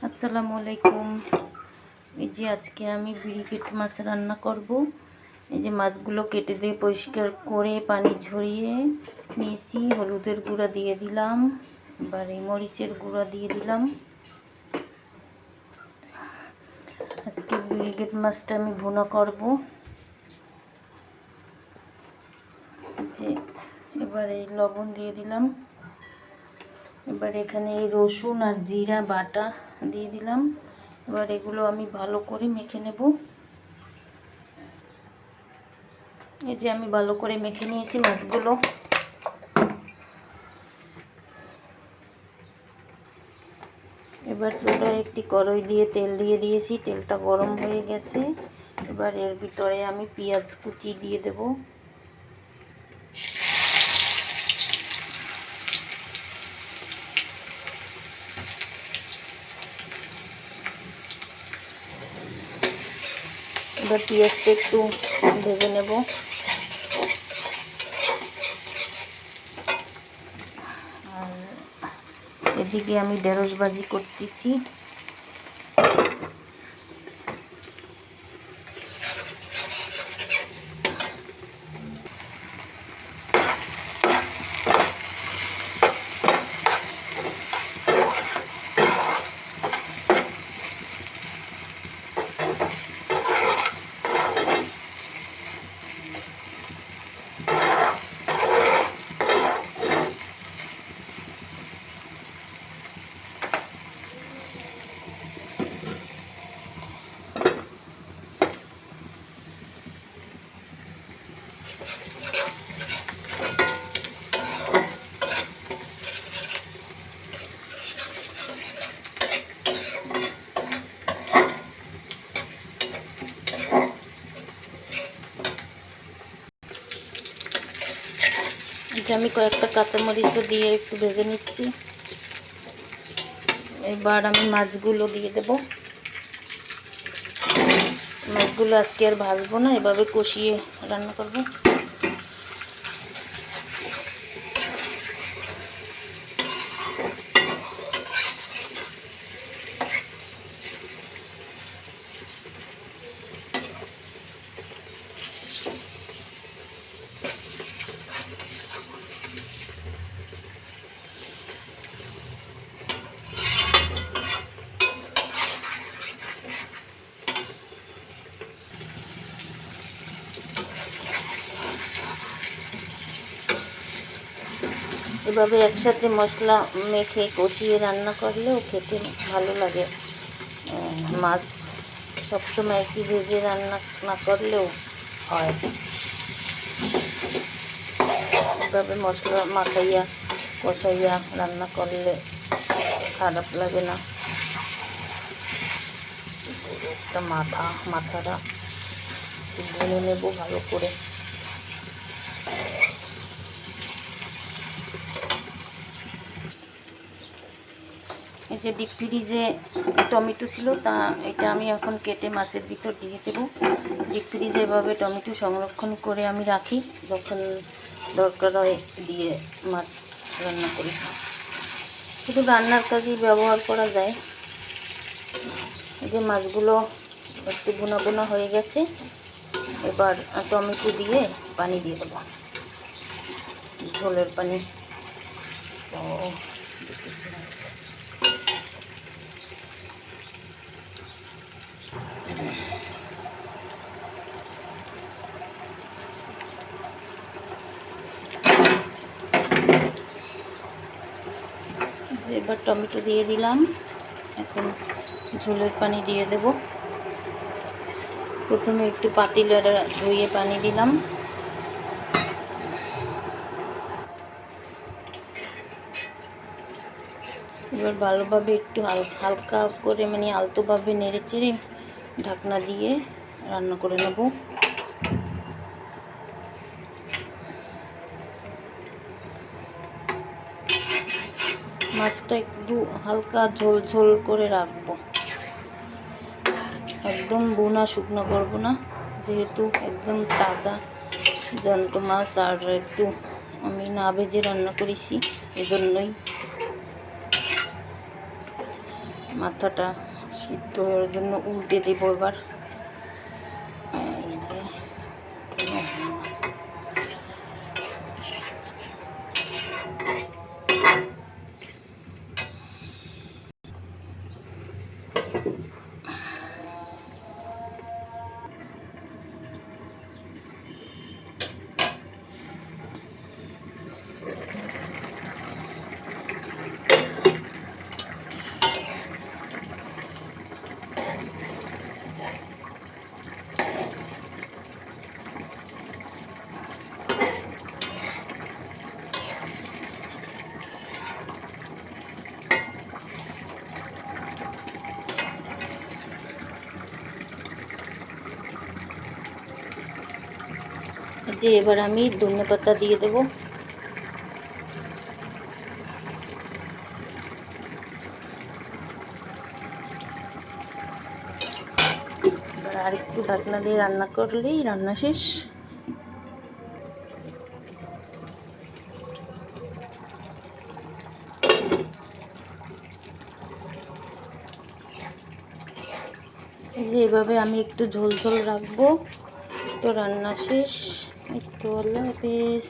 আসসালামু আলাইকুম। এই যে আজকে আমি ব্রিকেট মাছ রান্না করব। এই যে মাছগুলো কেটে দিয়ে পরিষ্কার করে পানি ঝরিয়ে নিয়েছি। হলুদের গুঁড়া দিয়ে দিলাম, এবারে মরিচের গুঁড়া দিয়ে দিলাম। আজকে ব্রিকেট মাছটা আমি ভুনা করব। যে এবারে লবণ দিয়ে দিলাম। এবার এখানে এই রসুন আর জিরা বাটা দিয়ে দিলাম। এবার এগুলো আমি ভালো করে মেখে নেব। এই যে আমি ভালো করে মেখে নিয়েছি মাছগুলো। এবার চুলায় একটি কড়াই দিয়ে তেল দিয়ে দিয়েছি, তেলটা গরম হয়ে গেছে। এবার এর ভিতরে আমি পেঁয়াজ কুচি দিয়ে দেব। এবার পেঁয়াজটা একটু ভেজে নেব। আর এদিকে আমি ঢেঁড়স ভাজি করতেছি। আমি কয়েকটা কাঁচামরিচও দিয়ে একটু ভেজে নিচ্ছি। এবার আমি মাছগুলো দিয়ে দেব। মাছগুলো আজকে আর ভাজবো না, এভাবে কষিয়ে রান্না করব। এভাবে একসাথে মশলা মেখে কষিয়ে রান্না করলেও খেতে ভালো লাগে। মাছ সবসময় একই ভেজে রান্না না করলেও হয়। এভাবে মশলা মাখাইয়া কষাইয়া রান্না করলে খারাপ লাগে না। একটা মাথাটা ভুনে নেব ভালো করে। এই যে ডিপ ফ্রিজে টমেটো ছিল, তা এটা আমি এখন কেটে মাছের ভিতর দিয়ে দেব। ডিপ ফ্রিজে এভাবে টমেটো সংরক্ষণ করে আমি রাখি, যখন দরকার হয় দিয়ে মাছ রান্না করি। শুধু রান্নার কাজেই ব্যবহার করা যায়। এই যে মাছগুলো একটু ভুনা ভুনা হয়ে গেছে। এবার টমেটো দিয়ে পানি দিয়ে দেবো, ঝোলের পানি। এবার টমেটো দিয়ে দিলাম, এখন ঝোলের পানি দিয়ে দেব। প্রথমে একটু পাতিলা ধুয়ে পানি দিলাম। এবার ভালোভাবে একটু হালকা করে আলতোভাবে নেড়ে চেড়ে ঢাকনা দিয়ে রান্না করে নেব। মাছটা একটু হালকা ঝোল ঝোল করে রাখবো, একদম বোনা শুকনো করবো না, যেহেতু একদম তাজা জ্যান্ত মাছ। আর একটু আমি না ভেজে রান্না করেছি, এজন্যই। মাথাটা সিদ্ধ হওয়ার জন্য উল্টে দেবো এবার। এই যে এবার আমি ধনেপাতা দিয়ে দেবো। এবার আর একটু ঢাকনা দিয়ে রান্না করলেই রান্না শেষ। এই যে এভাবে আমি একটু ঝোল ঝোল রাখবো। তো রান্না শেষ। এই তো, আল্লাহ হাফেজ।